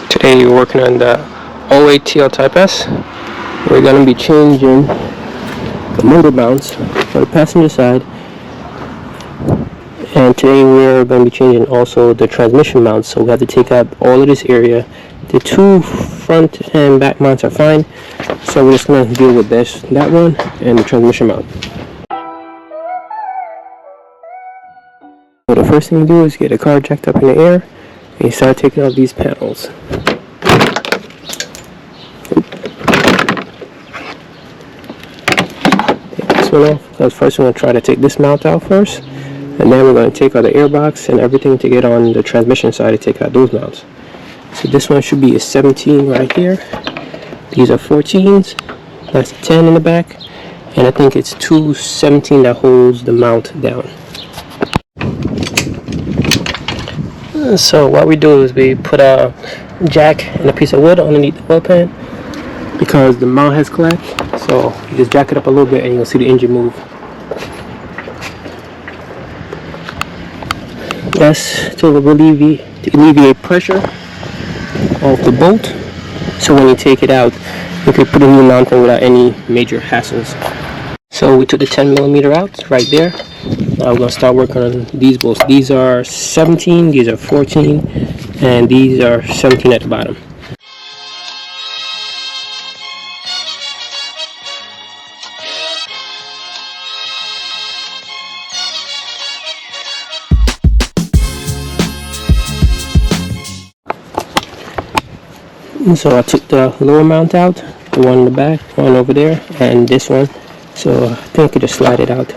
Today we're working on the Acura Tl Type S. We're going to be changing the motor mounts for the passenger side, and today we're going to be changing also the transmission mounts. So we have to take out all of this area. The two front and back mounts are fine, so we're just going to deal with that one and the transmission mount. So the first thing you do is get the car jacked up in the air and you start taking out these panels. So first we're going to try to take this mount out first, and then we're going to take out the airbox and everything to get on the transmission side to take out those mounts. So this one should be a 17 right here. These are 14s. That's a 10 in the back, and I think it's 217 that holds the mount down. So what we do is we put a jack and a piece of wood underneath the oil pan because the mount has collapsed. So you just jack it up a little bit and you'll see the engine move. That's to alleviate pressure off the bolt, so when you take it out you can put a new mount in without any major hassles. So we took the 10mm out right there. Now we're going to start working on these bolts. These are 17, these are 14, and these are 17 at the bottom. So I took the lower mount out, the one in the back, one over there, and this one. So I think I could just slide it out.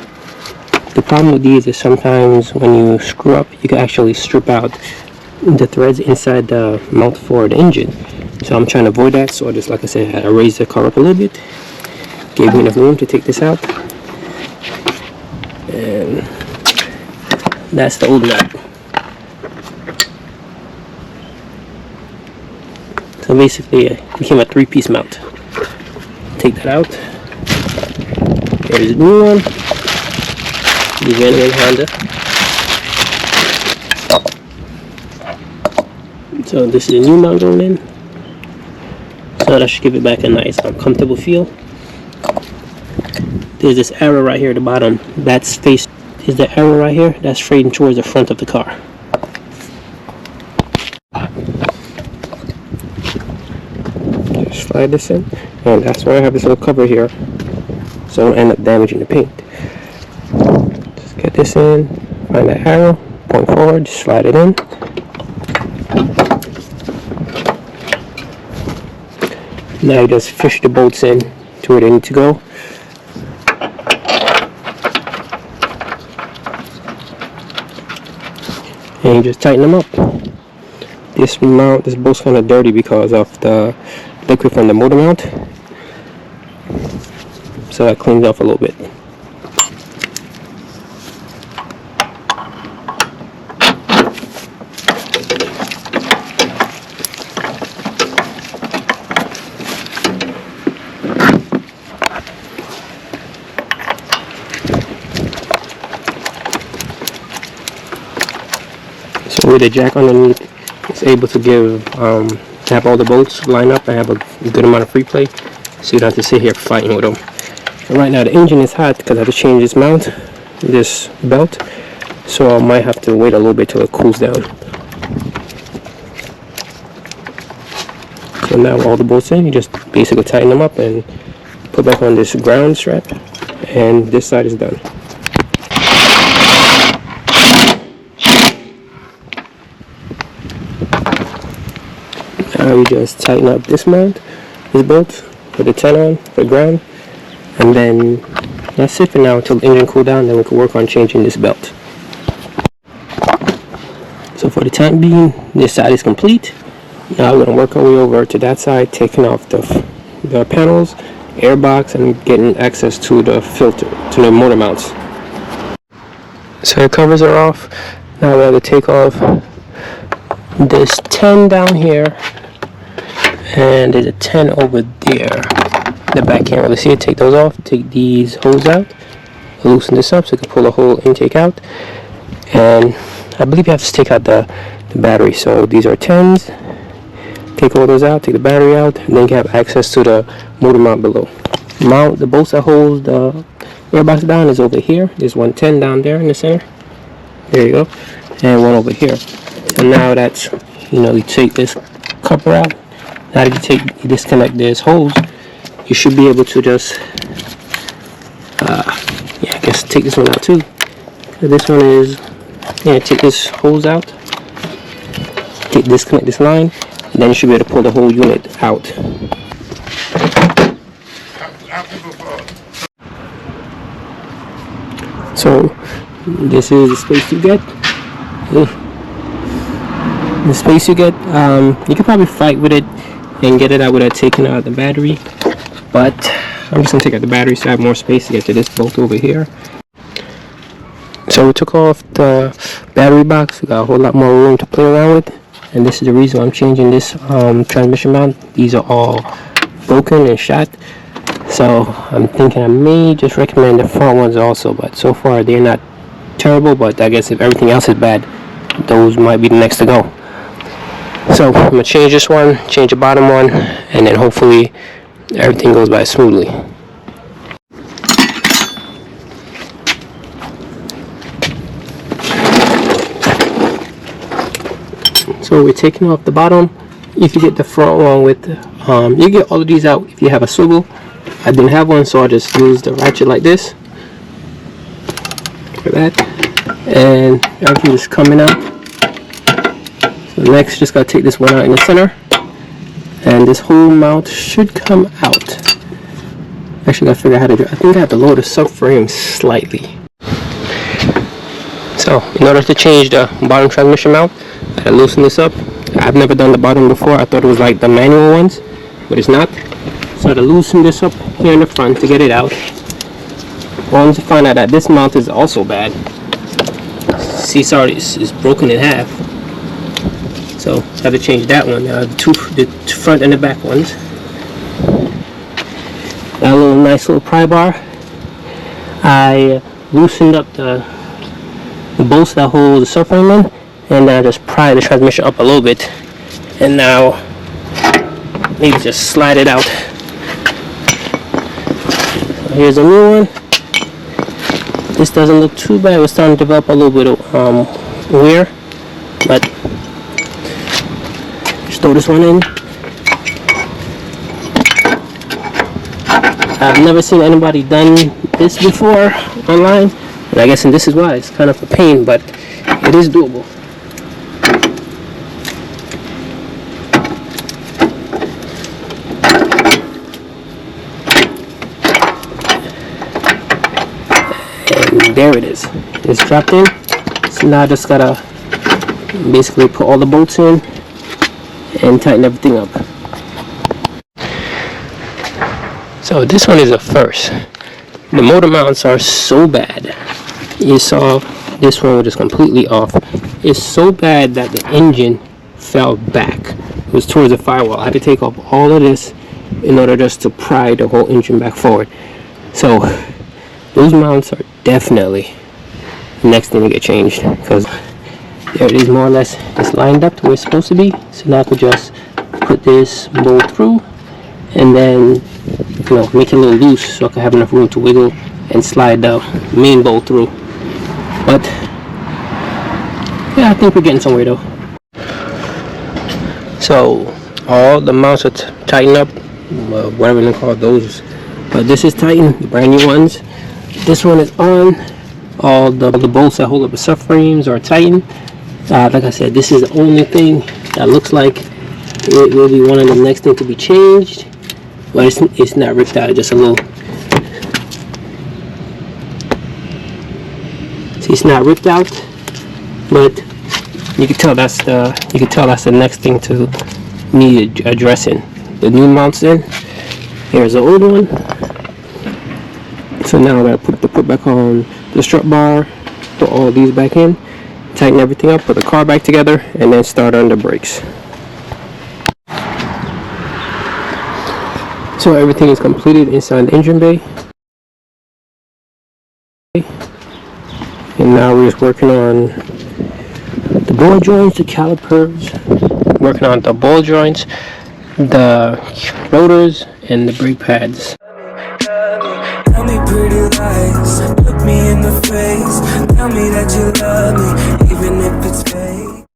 The problem with these is sometimes when you screw up, you can actually strip out the threads inside the mount for the engine. So I'm trying to avoid that, so I just, like I said, I raised the car up a little bit, gave me enough room to take this out, and that's the old nut. So basically it became a 3-piece mount. Take that out. There's a new one. The genuine Honda. So this is a new mount going in. So that should give it back a nice comfortable feel. There's this arrow right here at the bottom. Is the arrow right here that's facing towards the front of the car. Just slide this in, and that's why I have this little cover here, so I don't end up damaging the paint. Just get this in, find that arrow, point forward, just slide it in. Now you just fish the bolts in to where they need to go. And you just tighten them up. This bolt's kind of dirty because of the liquid from the motor mount, so that cleans off a little bit. So with the jack underneath, it's able to have all the bolts line up and have a good amount of free play, so you don't have to sit here fighting with them. And right now the engine is hot because I have to change this mount, this belt, so I might have to wait a little bit till it cools down. So now all the bolts in, you just basically tighten them up and put back on this ground strap, and this side is done. Now you just tighten up this mount, this bolt, put the 10 on for ground, and then that's it for now until the engine cools down. Then we can work on changing this belt. So for the time being, this side is complete. Now we're going to work our way over to that side, taking off the panels, airbox, and getting access to the filter, to the motor mounts. So the covers are off. Now we have to take off this 10 down here, and there's a 10 over there. The back can't really see it. Take those off. Take these hoses out. Loosen this up so you can pull the whole intake out. And I believe you have to take out the battery. So these are 10s. take all those out, take the battery out, and then you have access to the motor mount below. The bolts that hold the AirBox down is over here. There's 110 down there in the center. There you go. And one over here. So now that's, you take this cover out. Now that you disconnect this hose, you should be able to just, I guess take this one out too. This one is, take this hose out, disconnect this line, and then you should be able to pull the whole unit out. So this is the space you get. The space you get, you could probably fight with it and get it out without taking out the battery, but I'm just gonna take out the battery so I have more space to get to this bolt over here. So we took off the battery box. We got a whole lot more room to play around with, and this is the reason I'm changing this transmission mount. These are all broken and shot, so I'm thinking I may just recommend the front ones also, but so far they're not terrible, but I guess if everything else is bad, those might be the next to go. So I'm gonna change this one, change the bottom one, and then hopefully everything goes by smoothly. So we're taking off the bottom. You can get the front one with, you get all of these out if you have a swivel. I didn't have one, so I just used the ratchet like this. For that. And everything is coming out. So next, just gotta take this one out in the center. And this whole mount should come out. Actually, gotta figure out how to do it. I think I have to lower the subframe slightly. So, in order to change the bottom transmission mount, I gotta loosen this up. I've never done the bottom before. I thought it was like the manual ones, but it's not. So I had to loosen this up here in the front to get it out. Only to find out that this mount is also bad. See, sorry, it's broken in half. So I had to change that one. The front and the back ones. Got a nice little pry bar. I loosened up the bolts that hold the subframe in, and then I just pry the transmission up a little bit, and now maybe just slide it out. So here's a new one. This doesn't look too bad. We're starting to develop a little bit of wear, but just throw this one in. I've never seen anybody done this before online, and I guess this is why it's kind of a pain, but it is doable. And there it is. It's dropped in. So now I just gotta basically put all the bolts in and tighten everything up. So this one is a first. The motor mounts are so bad. You saw this one was just completely off. It's so bad that the engine fell back. It was towards the firewall. I had to take off all of this in order just to pry the whole engine back forward. So those mounts are definitely the next thing to get changed, because there it is, more or less it's lined up to where it's supposed to be. So now I could just put this bolt through and then make it a little loose so I can have enough room to wiggle and slide the main bolt through. But yeah, I think we're getting somewhere though. So all the mounts are tightened up, whatever you call those, but this is tightened, the brand new ones. This one is on. All the bolts that hold up the subframes are tightened. Like I said, this is the only thing that looks like it will be one of the next thing to be changed, but it's not ripped out, just a little. See, it's not ripped out, but you can tell that's the next thing to need addressing. The new mounts in. Here's the old one. So now I gotta put back on the strut bar, put all these back in, tighten everything up, put the car back together, and then start on the brakes. So everything is completed inside the engine bay. And now we're just working on the ball joints, the calipers, working on the ball joints, the rotors, and the brake pads. Tell me pretty lies, look me in the face. Tell me that you love me,